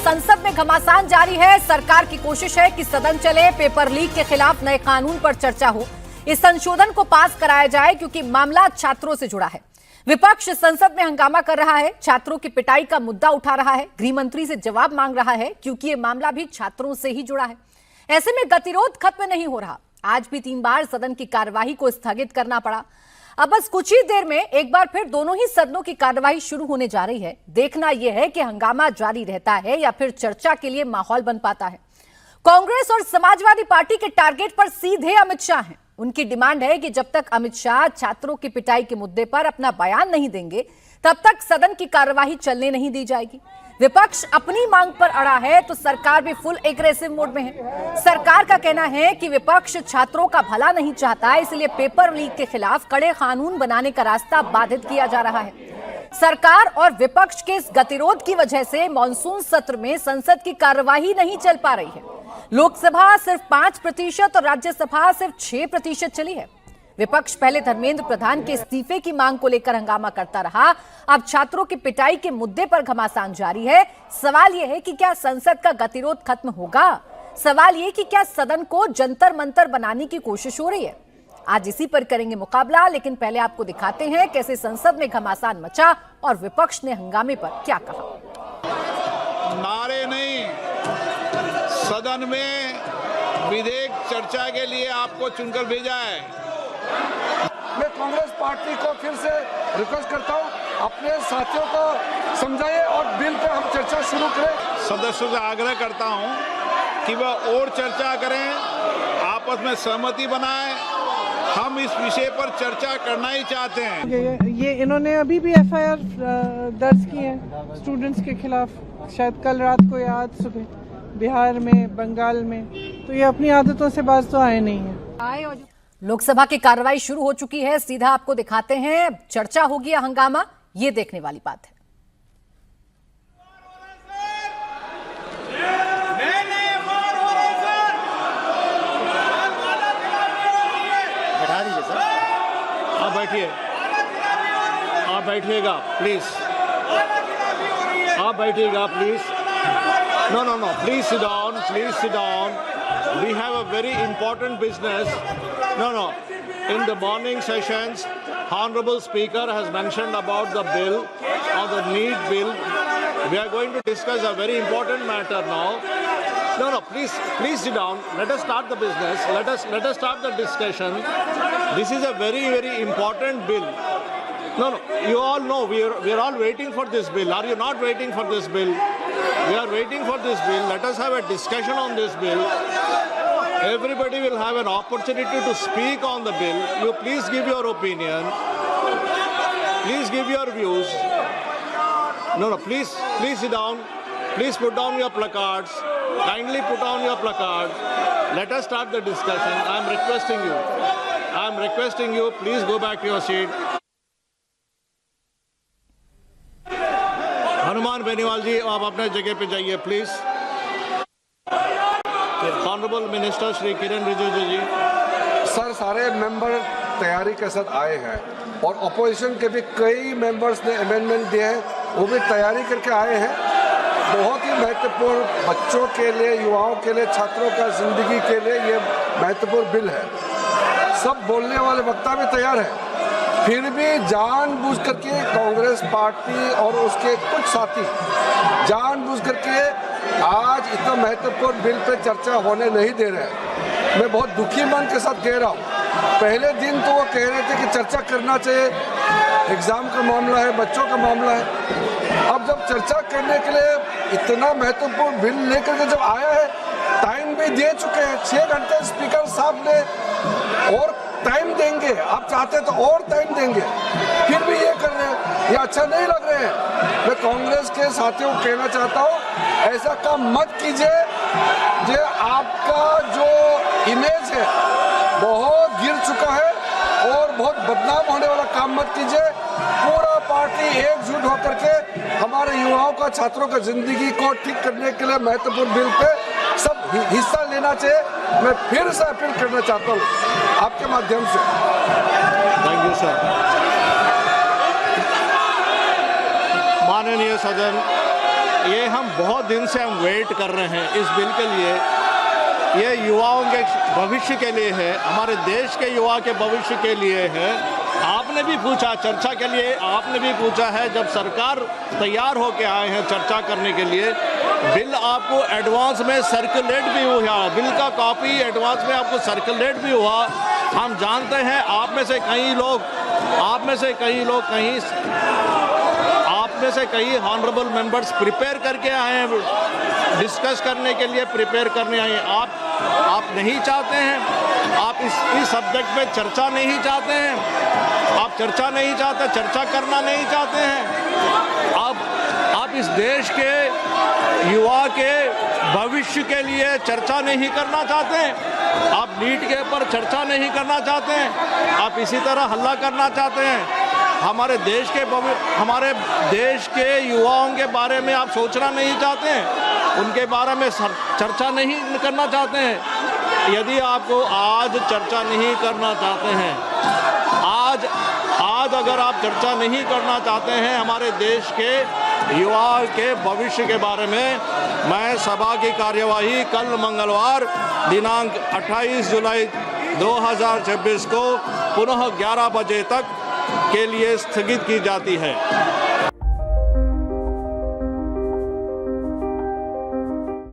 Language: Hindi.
संसद में घमासान जारी है। सरकार की कोशिश है कि सदन चले, पेपर लीक के खिलाफ नए कानून पर चर्चा हो, इस संशोधन को पास कराया जाए क्योंकि मामला छात्रों से जुड़ा है। विपक्ष संसद में हंगामा कर रहा है, छात्रों की पिटाई का मुद्दा उठा रहा है, गृह मंत्री से जवाब मांग रहा है क्योंकि ये मामला भी छात्रों से ही जुड़ा है। ऐसे में गतिरोध खत्म नहीं हो रहा। आज भी 3 बार सदन की कार्यवाही को स्थगित करना पड़ा। अब बस कुछ ही देर में एक बार फिर दोनों ही सदनों की कार्यवाही शुरू होने जा रही है। देखना यह है कि हंगामा जारी रहता है या फिर चर्चा के लिए माहौल बन पाता है। कांग्रेस और समाजवादी पार्टी के टारगेट पर सीधे अमित शाह हैं। उनकी डिमांड है कि जब तक अमित शाह छात्रों की पिटाई के मुद्दे पर अपना बयान नहीं देंगे, तब तक सदन की कार्यवाही चलने नहीं दी जाएगी। विपक्ष अपनी मांग पर अड़ा है तो सरकार भी फुल एग्रेसिव मोड में है। सरकार का कहना है कि विपक्ष छात्रों का भला नहीं चाहता, इसलिए पेपर लीक के खिलाफ कड़े कानून बनाने का रास्ता बाधित किया जा रहा है। सरकार और विपक्ष के इस गतिरोध की वजह से मॉनसून सत्र में संसद की कार्यवाही नहीं चल पा रही है। लोकसभा सिर्फ 5% और राज्यसभा सिर्फ 6% चली है। विपक्ष पहले धर्मेंद्र प्रधान के इस्तीफे की मांग को लेकर हंगामा करता रहा, अब छात्रों की पिटाई के मुद्दे पर घमासान जारी है। सवाल यह है कि क्या संसद का गतिरोध खत्म होगा? सवाल यह कि क्या सदन को जंतर मंतर बनाने की कोशिश हो रही है? आज इसी पर करेंगे मुकाबला, लेकिन पहले आपको दिखाते हैं कैसे संसद में घमासान मचा और विपक्ष ने हंगामे पर क्या कहा। नारे नहीं, सदन में विधेयक चर्चा के लिए आपको चुनकर भेजा है। मैं कांग्रेस पार्टी को फिर से रिक्वेस्ट करता हूं, अपने साथियों को समझाइए और बिल पे हम चर्चा शुरू करें। सदस्यों से आग्रह करता हूं कि वह और चर्चा करें, आपस में सहमति बनाएं। हम इस विषय पर चर्चा करना ही चाहते हैं। ये इन्होंने अभी भी एफआईआर दर्ज की है स्टूडेंट्स के खिलाफ, शायद कल रात को या आज सुबह, बिहार में, बंगाल में। तो ये अपनी आदतों से बाज तो आए नहीं है। लोकसभा की कार्रवाई शुरू हो चुकी है, सीधा आपको दिखाते हैं। चर्चा होगी या हंगामा, ये देखने वाली बात है। बैठा दीजिए सर, आप बैठिए, आप बैठिएगा प्लीज, आप बैठिएगा please. No no no, please sit down, please sit down. We have a very important business. No. In the morning sessions, Honorable Speaker has mentioned about the bill, or the NEET bill. We are going to discuss a very important matter now. No, please sit down. Let us start the business. Let us start the discussion. This is a very, very important bill. No, you all know we are all waiting for this bill. Are you not waiting for this bill? We are waiting for this bill. Let us have a discussion on this bill. Everybody will have an opportunity to speak on the bill. You please give your opinion. Please give your views. No, please sit down. Please put down your placards. Kindly put down your placards. Let us start the discussion. I am requesting you. Please go back to your seat. Hanuman Beniwal ji, आप अपने जगह पे जाइए please. Honourable minister Shri Kiren Rijiju ji. Sir, सारे मेंबर तैयारी के साथ आए हैं और अपोजिशन के भी कई मेंबर्स ने अमेंडमेंट दिए हैं, वो भी तैयारी करके आए हैं। बहुत ही महत्वपूर्ण, बच्चों के लिए, युवाओं के लिए, छात्रों का जिंदगी के लिए ये महत्वपूर्ण बिल है। सब बोलने वाले वक्ता भी तैयार हैं, फिर भी जानबूझ करके कांग्रेस पार्टी और उसके कुछ साथी जानबूझ करके आज इतना महत्वपूर्ण बिल पे चर्चा होने नहीं दे रहे हैं। मैं बहुत दुखी मन के साथ कह रहा हूँ। पहले दिन तो वो कह रहे थे कि चर्चा करना चाहिए, एग्जाम का मामला है, बच्चों का मामला है। अब जब चर्चा करने के लिए इतना महत्वपूर्ण बिल लेकर के जब आया है, टाइम भी दे चुके हैं 6 घंटे स्पीकर साहब ने, और टाइम देंगे, आप चाहते तो और टाइम देंगे, फिर भी ये कर रहे हैं, ये अच्छा नहीं लग रहे हैं। मैं कांग्रेस के साथियों को कहना चाहता हूँ, ऐसा काम मत कीजिए। जो आपका जो इमेज है बहुत गिर चुका है और बहुत बदनाम होने वाला काम मत कीजिए। पूरा पार्टी एकजुट होकर के हमारे युवाओं का, छात्रों का जिंदगी को ठीक करने के लिए महत्वपूर्ण बिल पे सब हिस्सा लेना चाहिए। मैं फिर से अपील करना चाहता हूँ आपके माध्यम से। Thank you sir. माननीय सदन, ये हम बहुत दिन से हम वेट कर रहे हैं इस बिल के लिए। ये युवाओं के भविष्य के लिए है, हमारे देश के युवा के भविष्य के लिए है। आपने भी पूछा चर्चा के लिए, आपने भी पूछा है, जब सरकार तैयार होके आए हैं चर्चा करने के लिए, बिल आपको एडवांस में सर्कुलेट भी हुआ, बिल का कॉपी एडवांस में आपको सर्कुलेट भी हुआ। हम जानते हैं आप में से कई ऑनरेबल मेंबर्स प्रिपेयर करके आए हैं, डिस्कस करने के लिए प्रिपेयर करने आए हैं। आप नहीं चाहते हैं, आप इस सब्जेक्ट पे चर्चा नहीं चाहते हैं, आप चर्चा नहीं चाहते, चर्चा करना नहीं चाहते हैं। आप इस देश के युवा के भविष्य के लिए चर्चा नहीं करना चाहते हैं, आप नीट के ऊपर चर्चा नहीं करना चाहते हैं, आप इसी तरह हल्ला करना चाहते हैं। हमारे देश के युवाओं के बारे में आप सोचना नहीं चाहते हैं, उनके बारे में चर्चा नहीं करना चाहते हैं। यदि आपको आज चर्चा नहीं करना चाहते हैं, आज अगर आप चर्चा नहीं करना चाहते हैं हमारे देश के युवा के भविष्य के बारे में, मैं सभा की कार्यवाही कल मंगलवार दिनांक 28 जुलाई 2026 को पुनः 11 बजे तक के लिए स्थगित की जाती है।